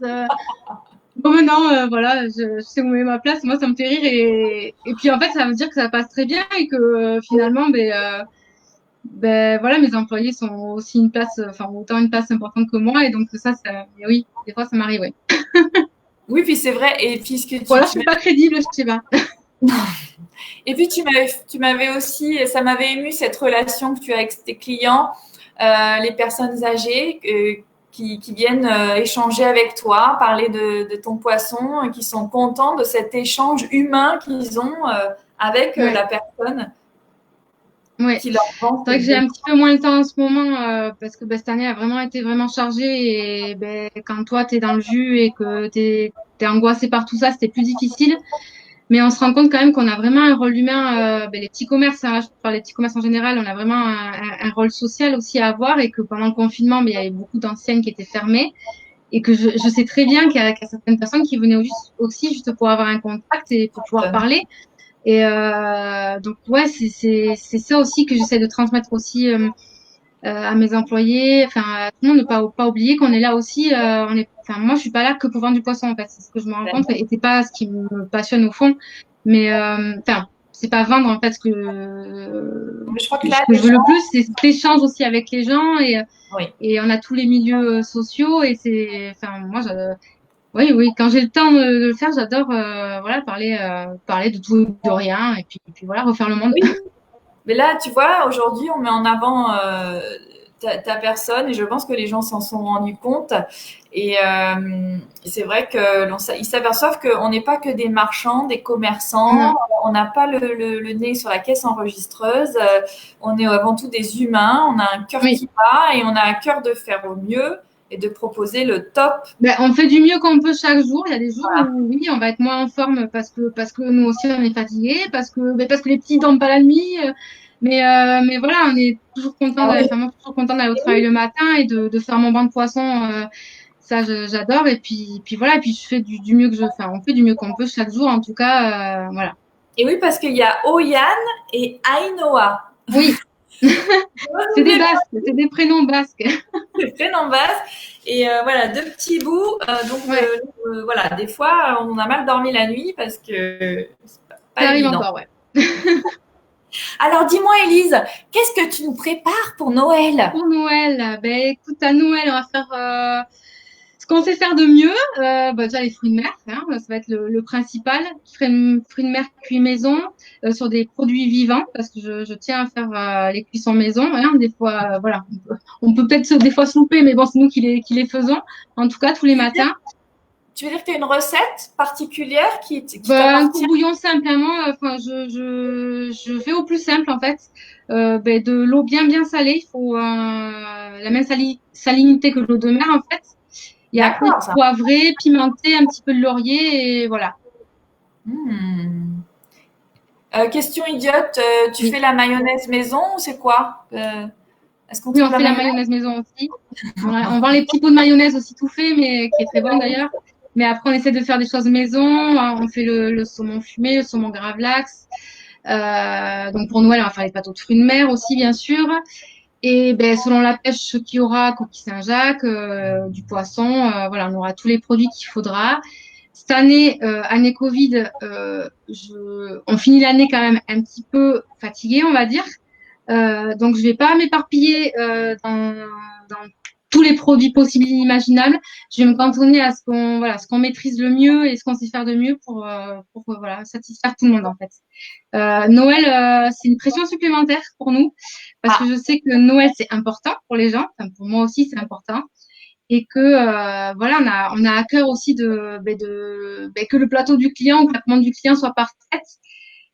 Bon, maintenant, voilà, je sais où met ma place. Moi, ça me fait rire. Et puis, en fait, ça veut dire que ça passe très bien et que finalement, voilà, mes employés sont aussi une place, enfin, autant une place importante que moi. Et donc, mais oui, des fois, ça m'arrive, oui. Oui puis c'est vrai et puis ce que Ou alors, je suis pas crédible, je sais pas. et puis tu m'avais aussi, ça m'avait ému cette relation que tu as avec tes clients, les personnes âgées qui viennent échanger avec toi, parler de ton poisson, et qui sont contents de cet échange humain qu'ils ont avec Ouais, la personne ouais. qui leur vend C'est vrai que cette j'ai belle. un petit peu moins le temps en ce moment parce que cette année a vraiment été vraiment chargée. Et quand toi, tu es dans le jus et que t'es angoissé par tout ça, c'était plus difficile. Mais on se rend compte quand même qu'on a vraiment un rôle humain, les petits commerces, hein, je parle des petits commerces en général, on a vraiment un rôle social aussi à avoir et que pendant le confinement, il y avait beaucoup d'anciennes qui étaient fermées et que je sais très bien qu'il y a certaines personnes qui venaient aussi juste pour avoir un contact et pour pouvoir parler. Et donc ouais, c'est ça aussi que j'essaie de transmettre aussi à mes employés, enfin à tout le monde, ne pas oublier qu'on est là aussi. Enfin moi je suis pas là que pour vendre du poisson en fait, c'est ce que je me rends compte et c'est pas ce qui me passionne au fond. Mais enfin c'est pas vendre en fait Je crois que ce là, que les je veux le gens, plus, c'est cet échange aussi avec les gens oui. et on a tous les milieux sociaux et c'est, enfin moi oui, oui, quand j'ai le temps de le faire, j'adore voilà parler de tout et de rien et puis voilà refaire le monde. Oui, mais là, tu vois, aujourd'hui, on met en avant ta personne et je pense que les gens s'en sont rendus compte. Et c'est vrai que ils s'aperçoivent qu'on n'est pas que des marchands, des commerçants, Non, on n'a pas le nez sur la caisse enregistreuse, on est avant tout des humains, on a un cœur oui. qui bat et on a un cœur de faire au mieux et de proposer le top. On fait du mieux qu'on peut chaque jour. Il y a des jours où oui, on va être moins en forme parce que nous aussi on est fatigué, parce que les petits dorment pas la nuit. Mais voilà, on est toujours content Ah d'aller, oui, enfin, moi, toujours content d'aller au travail le matin et de faire mon banc de poisson. Ça, j'adore. Et puis voilà, et puis je fais du mieux que je fais. On fait du mieux qu'on peut chaque jour, en tout cas. Voilà. et oui, parce qu'il y a Oyan et Ainoa. Oui, c'est des basques, c'est des prénoms basques. Le prénom basse. Et voilà, deux petits bouts. Donc Ouais, voilà, des fois, on a mal dormi la nuit parce que c'est pas ça arrive évident. encore, ouais. Alors dis-moi, Élise, qu'est-ce que tu nous prépares pour Noël? Pour Noël, écoute, à Noël, on va faire qu'on sait faire de mieux, déjà les fruits de mer, hein, ça va être le principal. Fruits de mer cuits maison sur des produits vivants parce que je tiens à faire les cuissons maison. Hein, des fois, voilà, on peut peut-être des fois se louper, mais bon, c'est nous qui les faisons. En tout cas, tous les matins. Tu veux dire que tu as une recette particulière qui Un t'appartient? bouillon simple, hein, moi, enfin, je fais au plus simple en fait. De l'eau bien salée. Il faut la même salinité que l'eau de mer en fait. Et après, D'accord, ça. poivré, pimenté, un petit peu de laurier, et voilà. Hmm. Question idiote, tu Oui, fais la mayonnaise maison ou c'est quoi? Est-ce qu'on oui, trouve on la fait la mayonnaise? mayonnaise maison aussi. On vend les petits pots de mayonnaise aussi tout fait, mais qui est très bon d'ailleurs. Mais après, on essaie de faire des choses maison. On fait le saumon fumé, le saumon gravlax. Donc pour Noël, on va faire les plateaux de fruits de mer aussi, bien sûr. Et ben, selon la pêche qu'il y aura, coquille Saint-Jacques, du poisson, voilà, on aura tous les produits qu'il faudra. Cette année, année Covid, on finit l'année quand même un petit peu fatigué, on va dire. Donc, je vais pas m'éparpiller dans tous les produits possibles et inimaginables. Je vais me cantonner à ce qu'on maîtrise le mieux et ce qu'on sait faire de mieux pour voilà, satisfaire tout le monde, en fait. Noël, c'est une pression supplémentaire pour nous parce que Ah, je sais que Noël, c'est important pour les gens. Enfin, pour moi aussi, c'est important. Et que voilà, on a à cœur aussi que le plateau du client ou que la commande du client soit parfaite.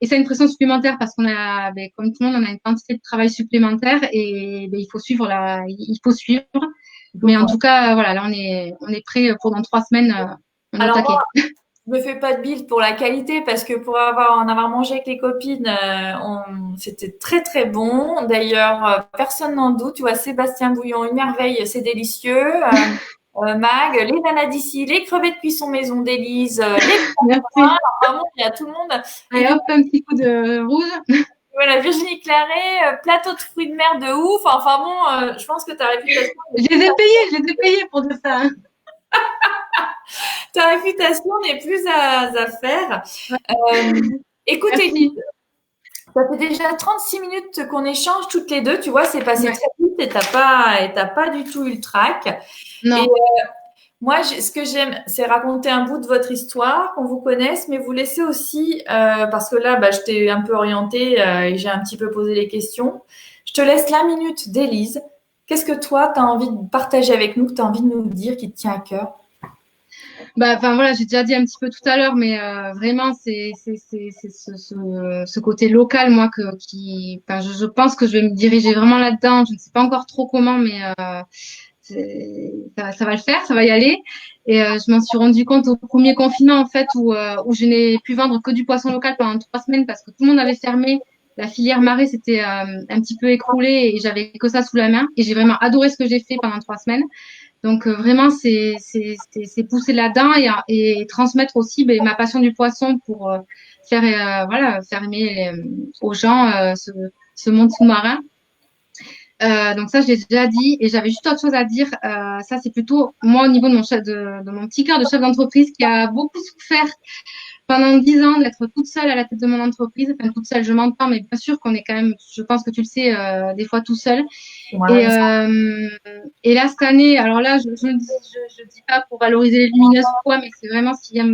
Et c'est une pression supplémentaire parce qu'on a, comme tout le monde, on a une quantité de travail supplémentaire et il faut suivre il faut suivre. il faut Mais en qu'on- tout cas, voilà, là, on est prêt pour dans 3 semaines, on est au Alors moi, taquet. je me fais pas de bile pour la qualité parce que pour en avoir mangé avec les copines, c'était très très bon. D'ailleurs, personne n'en doute. Tu vois, Sébastien Bouillon, une merveille, c'est délicieux. Mag, les nanas d'ici, les crevettes cuisson maison d'Élise, les Merci. vraiment, il y a tout le monde. Et Allez, hop, un petit coup de rouge. voilà, Virginie Claret, plateau de fruits de mer de ouf. Enfin bon, je pense que Je les ai payés pour de ça. Hein. ta réputation n'est plus à faire. Ouais, Euh, écoute, Élise, merci. ça fait déjà 36 minutes qu'on échange toutes les deux. Tu vois, c'est passé Ouais. très vite et t'as pas du tout eu le trac. Et Non. moi, ce que j'aime, c'est raconter un bout de votre histoire, qu'on vous connaisse, mais vous laisser aussi, parce que là, bah, je t'ai un peu orientée et j'ai un petit peu posé les questions. Je te laisse la minute d'Élise. Qu'est-ce que toi, tu as envie de partager avec nous, que tu as envie de nous dire, qui te tient à cœur? Enfin voilà, j'ai déjà dit un petit peu tout à l'heure, mais vraiment c'est ce côté local moi enfin je pense que je vais me diriger vraiment là-dedans. Je ne sais pas encore trop comment, mais ça va le faire, ça va y aller. Et je m'en suis rendu compte au premier confinement en fait où je n'ai pu vendre que du poisson local pendant 3 semaines parce que tout le monde avait fermé. La filière marée s'était un petit peu écroulée et j'avais que ça sous la main. Et j'ai vraiment adoré ce que j'ai fait pendant 3 semaines. Donc vraiment, c'est pousser là-dedans et transmettre aussi ma passion du poisson pour faire aimer aux gens ce monde sous-marin. Donc ça, je l'ai déjà dit et j'avais juste autre chose à dire. Ça, c'est plutôt moi au niveau de de mon petit cœur de chef d'entreprise qui a beaucoup souffert pendant 10 ans d'être toute seule à la tête de mon entreprise. Enfin, toute seule, je m'entends, mais bien sûr qu'on est quand même, je pense que tu le sais, des fois tout seul. Et, Ouais, euh, et là, cette année, alors là, je dis pas pour valoriser les lumineuses ou quoi, mais c'est vraiment ce qui va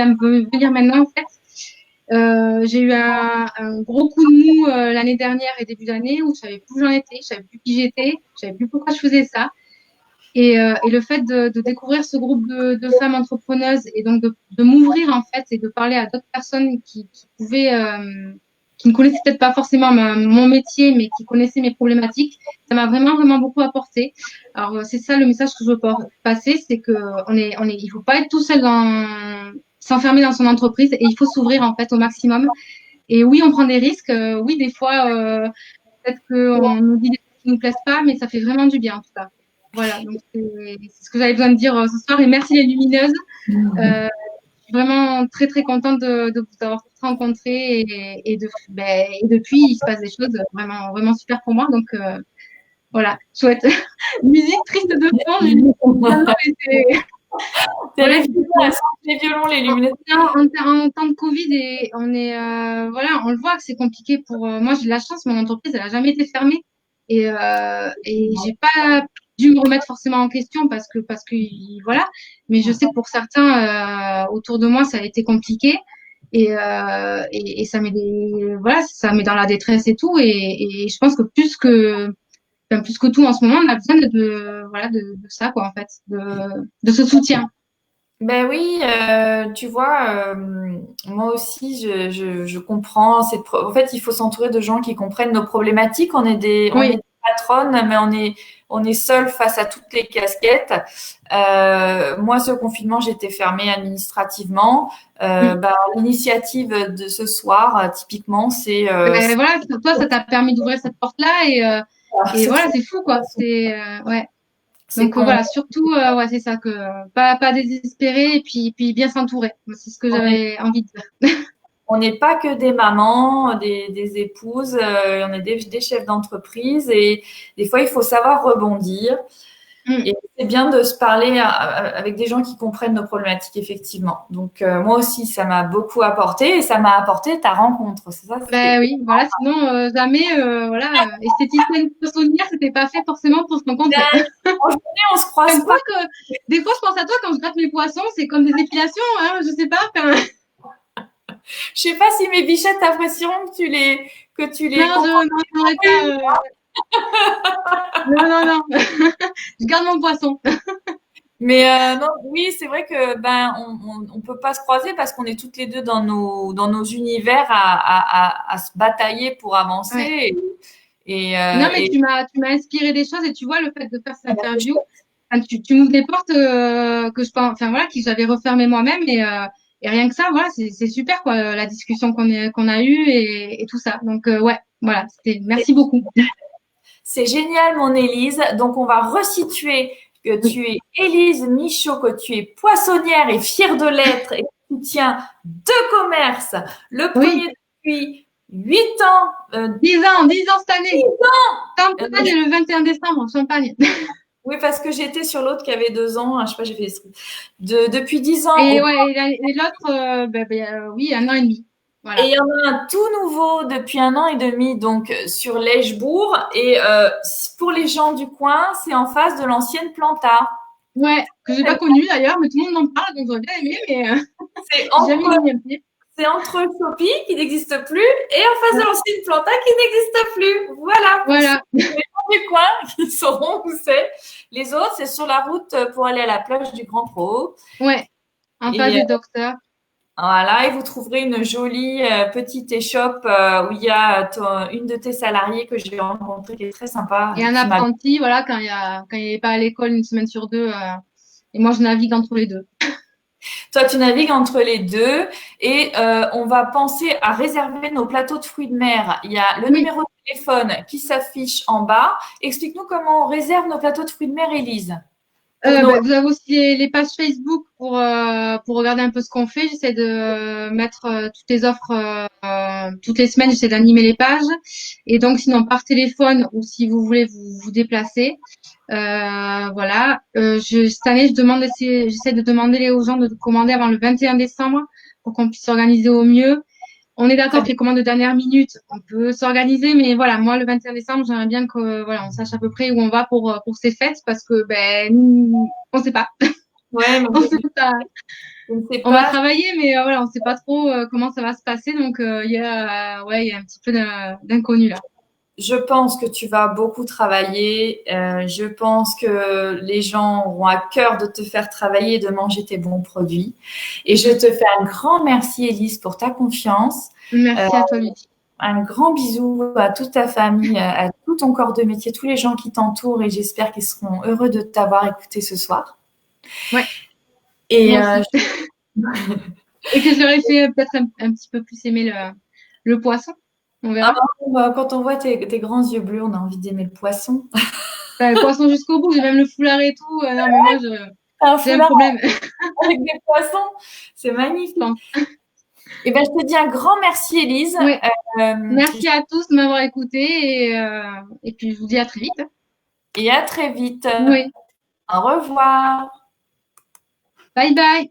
me venir maintenant, en fait. J'ai eu un gros coup de mou l'année dernière et début d'année où je savais plus où j'en étais, je savais plus qui j'étais, je savais plus pourquoi je faisais ça. Et le fait de découvrir ce groupe de femmes entrepreneuses et donc de m'ouvrir en fait et de parler à d'autres personnes qui ne connaissaient peut-être pas forcément mon métier, mais qui connaissaient mes problématiques, ça m'a vraiment beaucoup apporté. Alors c'est ça le message que je veux passer, c'est que il faut pas être tout seul s'enfermer dans son entreprise et il faut s'ouvrir en fait au maximum. Et oui, on prend des risques. Oui, des fois, peut-être qu'on nous dit des choses qui nous plaisent pas, mais ça fait vraiment du bien en tout cas. Voilà, donc c'est ce que j'avais besoin de dire ce soir. Et merci les lumineuses. Euh, je suis vraiment très contente de vous avoir tous rencontrés et depuis il se passe des choses vraiment super pour moi. Donc voilà, chouette. Musique triste de fond, Julie. Non, non, mais c'est c'est voilà, les violons, les en, luminettes. en temps de Covid et on est voilà, on le voit que c'est compliqué pour moi j'ai de la chance, mon entreprise elle a jamais été fermée et j'ai pas dû me remettre forcément en question parce que voilà. Mais je sais que pour certains autour de moi, ça a été compliqué et ça met voilà, ça met dans la détresse et tout. Et je pense que plus que tout en ce moment, on a besoin voilà, de ça, quoi, en fait, de ce soutien. Ben oui, tu vois, moi aussi, je comprends. En fait, il faut s'entourer de gens qui comprennent nos problématiques. On est Oui, des patronnes, mais on est seul face à toutes les casquettes. Moi, ce confinement, j'étais fermée administrativement. oui. Ben, l'initiative de ce soir, typiquement, Ben, voilà, toi, ça t'a permis d'ouvrir cette porte-là et c'est voilà, trop, c'est fou, quoi. Ouais. c'est Donc qu'on voilà, surtout, ouais, c'est ça que pas désespérer et puis bien s'entourer. Moi, c'est ce que on est j'avais envie de dire. On n'est pas que des mamans, des épouses, on est des chefs d'entreprise et des fois, il faut savoir rebondir. Mm. Et c'est bien de se parler avec des gens qui comprennent nos problématiques, effectivement. Donc, moi aussi, ça m'a beaucoup apporté et ça m'a apporté ta rencontre. C'est ça, Ben oui, voilà, sinon jamais, voilà, esthéticienne poissonnière, c'était pas fait forcément pour se rencontrer. en journée, on se Une croise fois pas. que des fois, je pense à toi quand je gratte mes poissons, c'est comme des épilations, hein, je sais pas. Enfin, Je sais pas si mes bichettes apprécieront que tu les non, comprends. non, j'aimerais pas. Non, non, non. Je garde mon poisson. Mais non, oui, c'est vrai que ben on peut pas se croiser parce qu'on est toutes les deux dans nos univers à se batailler pour Ouais. avancer Non, mais et tu m'as inspiré des choses et tu vois le fait de faire cette interview, enfin, tu m'ouvres des portes que je pense, enfin voilà, que j'avais refermées moi-même et rien que ça, voilà, c'est super quoi, la discussion qu'on a eue et tout ça. Donc ouais, voilà, c'était. Merci beaucoup. c'est génial, mon Élise. Donc on va resituer que Oui, tu es Élise Michaud, que tu es poissonnière et fière de l'être et que tu tiens deux commerces. Le oui, premier depuis 8 ans. 10 ans cette année. Euh, Champagne le 21 décembre, Champagne. oui, parce que j'étais sur l'autre qui avait 2 ans. Je sais pas, j'ai fait des trucs. Depuis 10 ans Et au ouais, et l'autre, oui, 1 an et demi. Et il Voilà. y en a un tout nouveau depuis 1 an et demi, donc sur l'Eschbourg. Et pour les gens du coin, c'est en face de l'ancienne Planta. Ouais, que j'ai pas connu d'ailleurs, mais tout le monde m'en parle, donc j'aurais bien aimé, mais C'est j'ai jamais entre, mis un pied. c'est entre Sopi, qui n'existe plus, et en face de l'ancienne Planta, qui n'existe plus. Voilà, pour ceux Voilà. du coin qui sauront où c'est. Les autres, c'est sur la route pour aller à la plage du Grand Pro. Ouais, en face Et des docteurs. voilà, et vous trouverez une jolie petite échoppe où il y a une de tes salariés que j'ai rencontrée qui est très sympa Et et un qui m'a. apprenti, voilà, quand il n'est pas à l'école une semaine sur deux. Et moi, je navigue entre les deux. Toi, tu navigues entre les deux et on va penser à réserver nos plateaux de fruits de mer. Il y a le Oui. numéro de téléphone qui s'affiche en bas. Explique-nous comment on réserve nos plateaux de fruits de mer, Élise, pour Noël. Vous avez aussi les pages Facebook pour regarder un peu ce qu'on fait. J'essaie de mettre toutes les offres toutes les semaines. J'essaie d'animer les pages. Et donc, sinon, par téléphone ou si vous voulez vous déplacer. Voilà. Cette année, j'essaie de demander aux gens de commander avant le 21 décembre pour qu'on puisse s'organiser au mieux. On est Très d'accord que bien. les commandes de dernière minute, on peut s'organiser, mais voilà, moi, le 21 décembre, j'aimerais bien que, voilà, on sache à peu près où on va pour ces fêtes parce que, ben, nous, on sait pas. Ouais, mais On sait pas. je ne sais On va pas. travailler, mais voilà, on sait pas trop comment ça va se passer. Donc, ouais, il y a un petit peu d'inconnu là. Je pense que tu vas beaucoup travailler. Je pense que les gens auront à cœur de te faire travailler et de manger tes bons produits. Et je te fais un grand merci, Élise, pour ta confiance. Euh, Merci à toi, Lucie. un grand bisou à toute ta famille, à tout ton corps de métier, tous les gens qui t'entourent. Et j'espère qu'ils seront heureux de t'avoir écouté ce soir. Ouais, Et moi aussi. Et que j'aurais fait peut-être un petit peu plus aimer le poisson. On verra. quand on voit tes grands yeux bleus, on a envie d'aimer le poisson. Enfin, le poisson jusqu'au bout, j'ai même le foulard et tout. Non, mais moi, Un j'ai un foulard problème. avec des poissons, c'est magnifique. Et ben, je te dis un grand merci, Élise. Ouais. Euh, Merci à tous de m'avoir écouté et puis je vous dis à très vite. et à très vite. Oui. Au revoir. Bye bye.